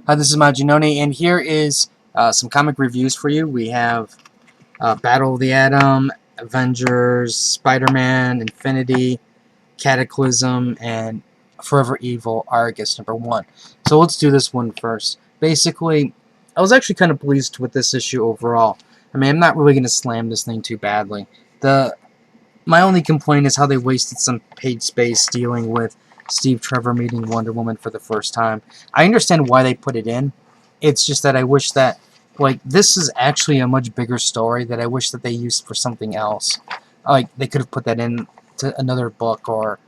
Hi, this is Majin, and here is some comic reviews for you. We have Battle of the Atom, Avengers, Spider-Man, Infinity, Cataclysm, and Forever Evil, Argus #1. So let's do this one first. Basically, I was actually kind of pleased with this issue overall. I mean, I'm not really going to slam this thing too badly. My only complaint is how they wasted some page space dealing with Steve Trevor meeting Wonder Woman for the first time. I understand why they put it in. It's just that I wish that, like, this is actually a much bigger story that I wish that they used for something else. Like, they could have put that in to another book or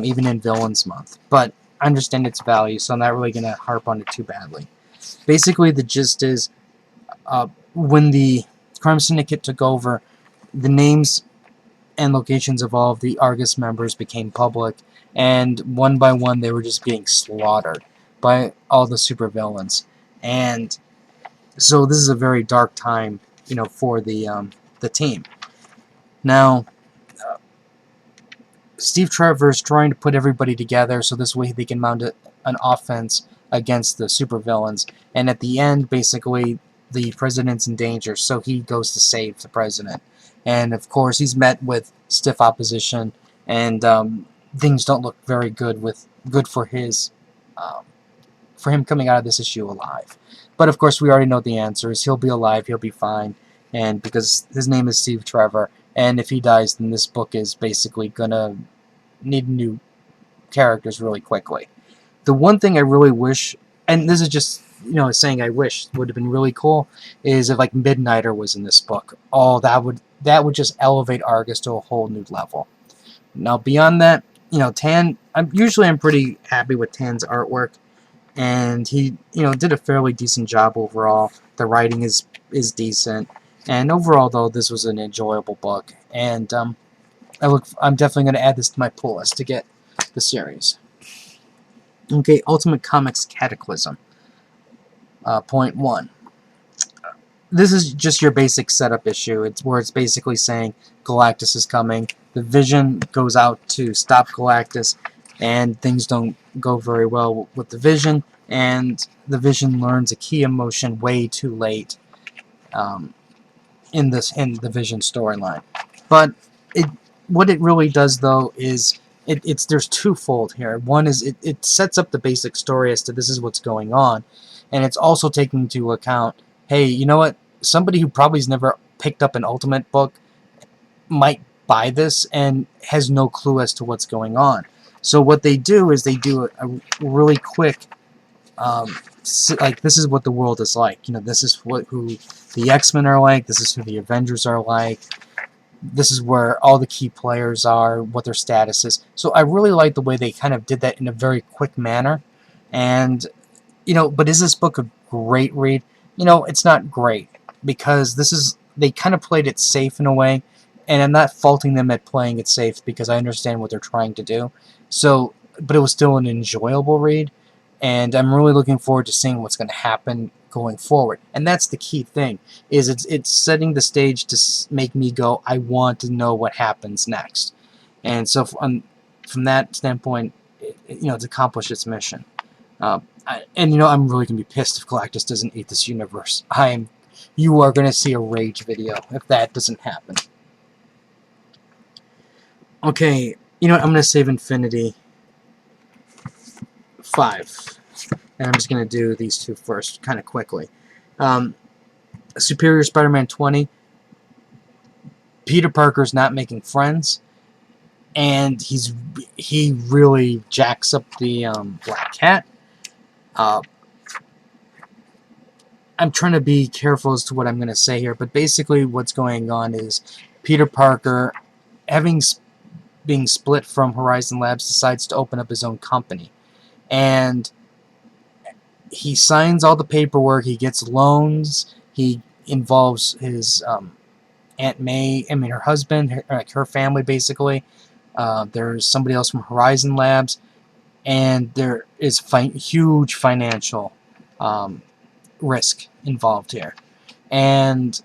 even in Villains Month. But I understand its value, so I'm not really going to harp on it too badly. Basically, the gist is when the Crime Syndicate took over, the names and locations of all of the Argus members became public, and one by one they were just being slaughtered by all the supervillains. And so this is a very dark time, for the team. Now, Steve Trevor's trying to put everybody together so this way they can mount an offense against the supervillains. And at the end, basically, the president's in danger, so he goes to save the president. And of course, he's met with stiff opposition, and things don't look very good um, for him coming out of this issue alive. But of course, we already know the answer is he'll be alive, he'll be fine, and because his name is Steve Trevor, and if he dies, then this book is basically gonna need new characters really quickly. The one thing I really wish, and this is just saying I wish would have been really cool, is if like Midnighter was in this book. Oh, that would just elevate Argus to a whole new level. Now beyond that, Tan. I'm pretty happy with Tan's artwork, and he did a fairly decent job overall. The writing is decent, and overall though this was an enjoyable book, and I'm definitely going to add this to my pull list to get the series. Okay, Ultimate Comics Cataclysm. Point 1. This is just your basic setup issue. It's where it's basically saying Galactus is coming. The Vision goes out to stop Galactus, and things don't go very well with the Vision, and the Vision learns a key emotion way too late um, in the Vision storyline. But it what it really does though is it's there's twofold here. One is it sets up the basic story as to this is what's going on, and it's also taking into account, hey, you know what? Somebody who probably has never picked up an Ultimate book might buy this and has no clue as to what's going on. So what they do is they do a really quick like this is what the world is like. This is who the X-Men are like. This is who the Avengers are like. This is where all the key players are, what their status is. So I really like the way they kind of did that in a very quick manner. And, but is this book a great read? It's not great because they kind of played it safe in a way. And I'm not faulting them at playing it safe because I understand what they're trying to do. So, but it was still an enjoyable read. And I'm really looking forward to seeing what's going to happen going forward. And that's the key thing, is it's setting the stage to make me go, I want to know what happens next. And so from that standpoint, it's accomplished its mission. I'm really going to be pissed if Galactus doesn't eat this universe. You are going to see a rage video if that doesn't happen. Okay, I'm going to save Infinity 5. And I'm just going to do these two first, kind of quickly. Superior Spider-Man 20. Peter Parker's not making friends, and he really jacks up the Black Cat. I'm trying to be careful as to what I'm going to say here, but basically what's going on is Peter Parker, being split from Horizon Labs, decides to open up his own company, and he signs all the paperwork. He gets loans. He involves his Aunt May, her husband, her family, basically. There's somebody else from Horizon Labs, and there is huge financial risk involved here. And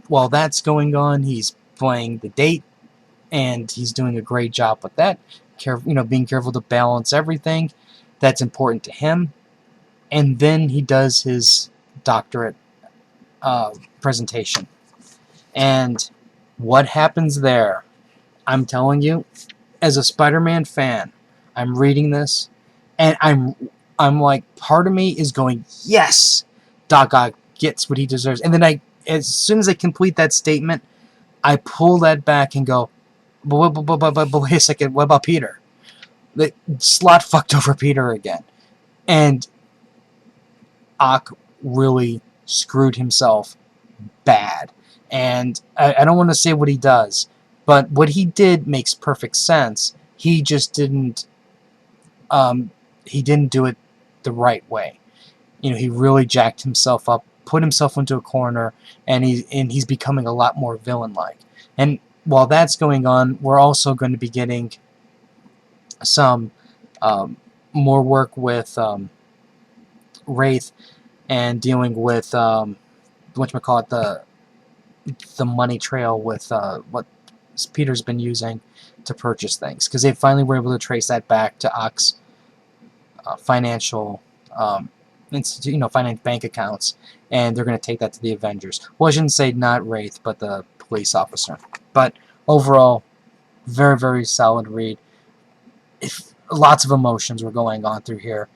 while that's going on, he's playing the date, and he's doing a great job with that. Being careful to balance everything that's important to him. and then he does his doctorate presentation. And what happens there? I'm telling you, as a Spider-Man fan, I'm reading this, and I'm like, part of me is going, yes, Doc Ock gets what he deserves. And then as soon as I complete that statement, I pull that back and go, but wait a second, what about Peter? The Slott fucked over Peter again. And Ock really screwed himself bad. And I don't want to say what he does, but what he did makes perfect sense. He just didn't do it the right way. He really jacked himself up, put himself into a corner, and he's becoming a lot more villain-like. And while that's going on, we're also going to be getting some more work with Wraith and dealing with whatchamacallit, the money trail with what Peter's been using to purchase things, because they finally were able to trace that back to Ock's financial finance bank accounts, and they're going to take that to the Avengers. Well, I shouldn't say not Wraith, but the police officer. But overall, very, very solid read. Lots of emotions were going on through here,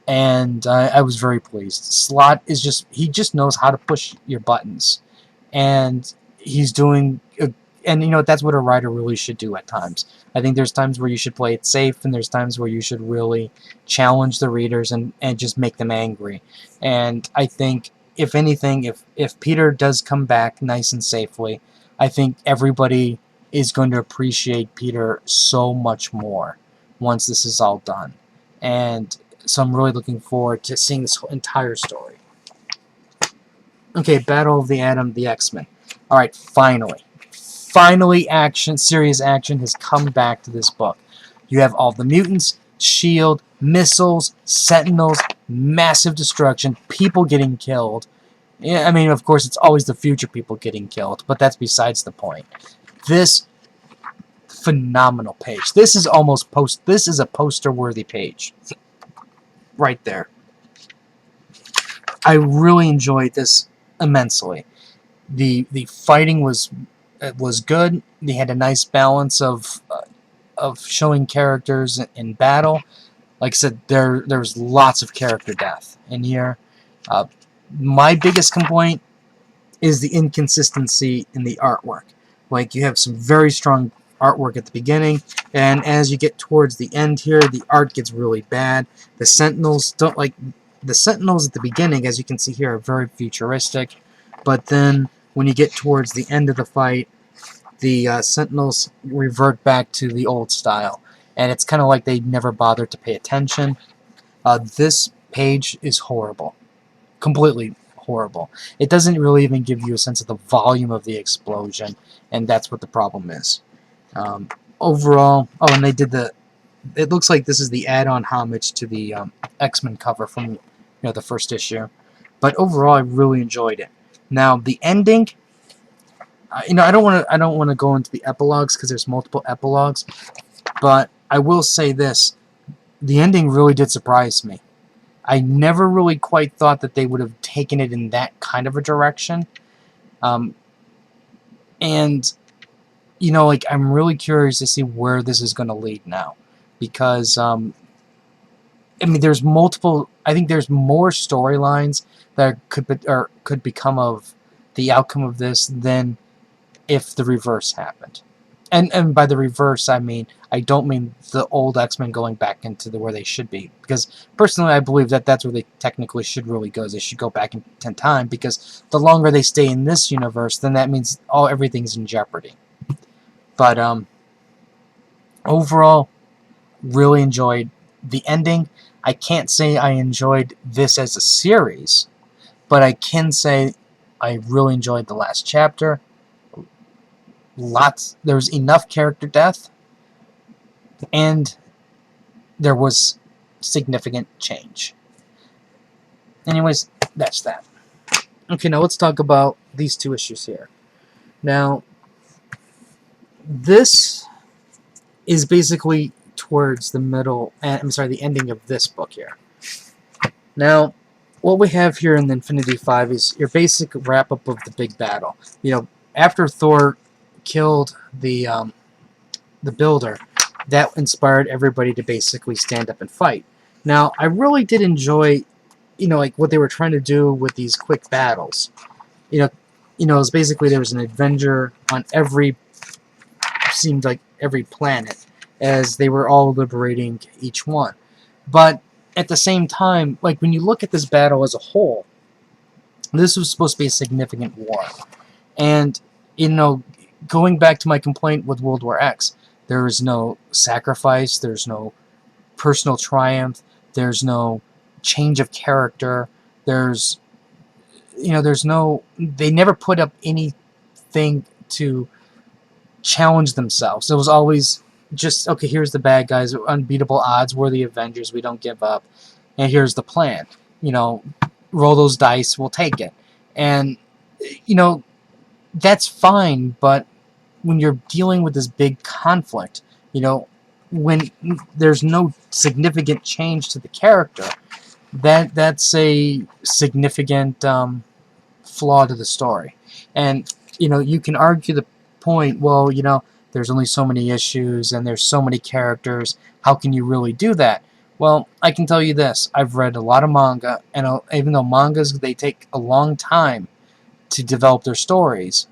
and I was very pleased. Slott is he just knows how to push your buttons, and he's doing and that's what a writer really should do at times. I think there's times where you should play it safe, and there's times where you should really challenge the readers and just make them angry. And I think, if anything, if Peter does come back nice and safely, I think everybody is going to appreciate Peter so much more once this is all done. And so I'm really looking forward to seeing this entire story. Okay, Battle of the Atom, the X-Men. Alright, finally. Finally, serious action has come back to this book. You have all the mutants, S.H.I.E.L.D., missiles, sentinels, massive destruction, people getting killed. Yeah, I mean, of course, it's always the future people getting killed, but that's besides the point. This phenomenal page. This is this is a poster-worthy page. Right there. I really enjoyed this immensely. The fighting was good. They had a nice balance of showing characters in battle. Like I said, there's lots of character death in here. My biggest complaint is the inconsistency in the artwork. Like, you have some very strong artwork at the beginning, and as you get towards the end here, the art gets really bad. The Sentinels at the beginning, as you can see here, are very futuristic, but then when you get towards the end of the fight, the Sentinels revert back to the old style, and it's kind of like they never bothered to pay attention. This page is horrible. Completely horrible. It doesn't really even give you a sense of the volume of the explosion, and that's what the problem is. Overall, and they did it looks like this is the add-on homage to the X-Men cover from the first issue. But overall, I really enjoyed it. Now, the ending, I don't want to go into the epilogues because there's multiple epilogues, but I will say this: the ending really did surprise me. I never really quite thought that they would have taken it in that kind of a direction. And, I'm really curious to see where this is going to lead now. Because, there's multiple... I think there's more storylines that could become of the outcome of this than if the reverse happened. And by the reverse, I don't mean the old X-Men going back into where they should be. Because, personally, I believe that that's where they technically should really go. They should go back in time, because the longer they stay in this universe, then that means everything's in jeopardy. But, overall, really enjoyed the ending. I can't say I enjoyed this as a series, but I can say I really enjoyed the last chapter. There was enough character death, and there was significant change. Anyways, that's that. Okay, now let's talk about these two issues here. Now, this is basically towards the middle, the ending of this book here. Now, what we have here in the Infinity 5 is your basic wrap-up of the big battle. After Thor killed the Builder, that inspired everybody to basically stand up and fight. Now, I really did enjoy, like what they were trying to do with these quick battles. You know, it was basically there was an Avenger on seemed like every planet, as they were all liberating each one. But at the same time, like when you look at this battle as a whole, this was supposed to be a significant war. And, going back to my complaint with World War X, there is no sacrifice, there's no personal triumph, there's no change of character, there's no, they never put up anything to challenge themselves. It was always just, okay, here's the bad guys, unbeatable odds, we're the Avengers, we don't give up, and here's the plan. Roll those dice, we'll take it. And, that's fine, but when you're dealing with this big conflict, when there's no significant change to the character, that's a significant flaw to the story. And you can argue the point, well, there's only so many issues and there's so many characters, how can you really do that? Well, I can tell you this, I've read a lot of manga, and even though mangas, they take a long time to develop their stories,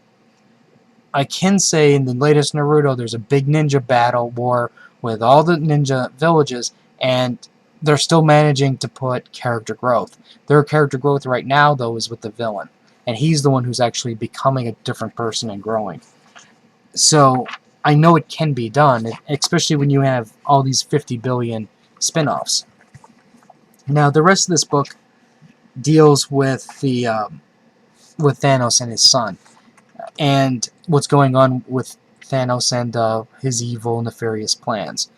I can say in the latest Naruto, there's a big ninja battle war with all the ninja villages, and they're still managing to put character growth. Their character growth right now, though, is with the villain, and he's the one who's actually becoming a different person and growing. So I know it can be done, especially when you have all these 50 billion spin-offs. Now, the rest of this book deals with with Thanos and his son, and what's going on with Thanos and his evil, nefarious plans.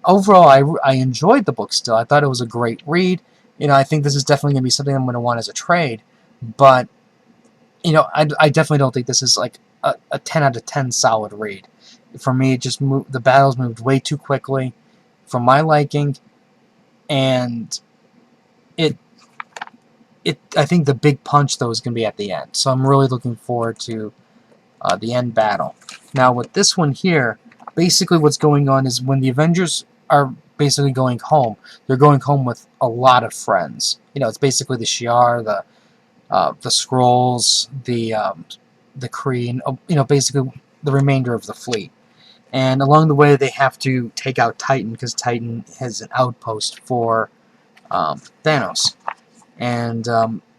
Overall, I enjoyed the book still. I thought it was a great read. I think this is definitely going to be something I'm going to want as a trade, but, I definitely don't think this is like a 10 out of 10 solid read. For me, it just the battles moved way too quickly for my liking, and it I think the big punch, though, is going to be at the end. So I'm really looking forward to the end battle. Now, with this one here, basically what's going on is when the Avengers are basically going home, they're going home with a lot of friends. It's basically the Shi'ar, the Skrulls, the Kree, and, basically the remainder of the fleet. And along the way, they have to take out Titan, because Titan has an outpost for Thanos. And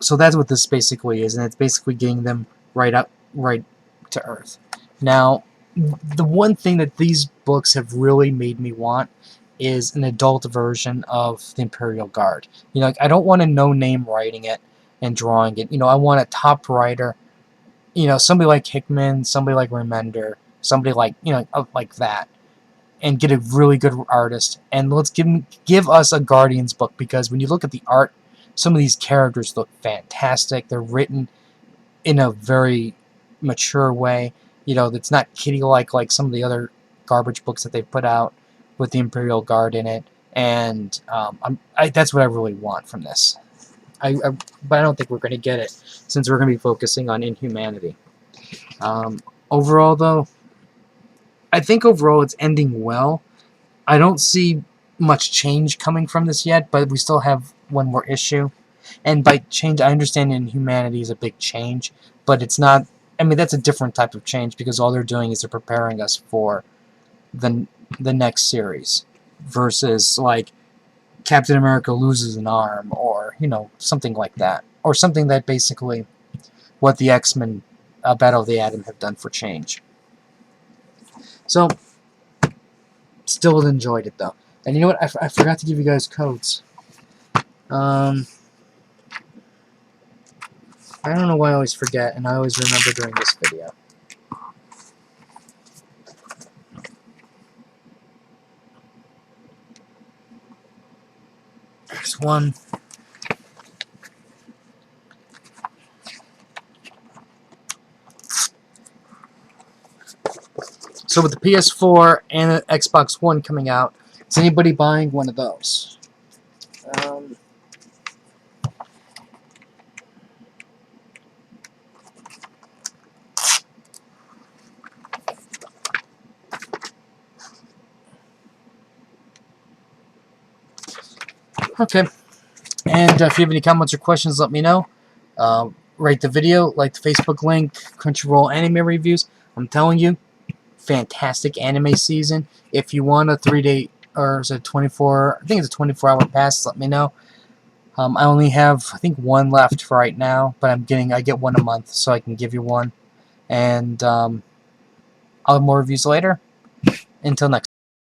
so that's what this basically is, and it's basically getting them right to Earth. Now, the one thing that these books have really made me want is an adult version of the Imperial Guard. I don't want a no-name writing it and drawing it. I want a top writer, somebody like Hickman, somebody like Remender, somebody like, like that, and get a really good artist, and let's give us a Guardians book, because when you look at the art, some of these characters look fantastic. They're written in a very mature way. That's not kiddie-like some of the other garbage books that they've put out with the Imperial Guard in it. And that's what I really want from this. But I don't think we're going to get it, since we're going to be focusing on Inhumanity. Overall, though, I think overall it's ending well. I don't see much change coming from this yet, but we still have one more issue. And by change, I understand Inhumanity is a big change, but it's not... I mean, that's a different type of change, because all they're doing is they're preparing us for the next series, versus, like, Captain America loses an arm, or, something like that. Or something that basically what the X-Men Battle of the Atom have done for change. So, still enjoyed it, though. And you know what? I forgot to give you guys codes. I don't know why I always forget, and I always remember during this video. There's one. So with the PS4 and the Xbox One coming out, is anybody buying one of those? Okay. And if you have any comments or questions, let me know. Rate the video, like the Facebook link, Crunchyroll anime reviews. I'm telling you, fantastic anime season. If you want a 3-day or is it 24? I think it's a 24-hour pass. Let me know. I only have I think one left for right now, but I get one a month, so I can give you one. And I'll have more reviews later. Until next time.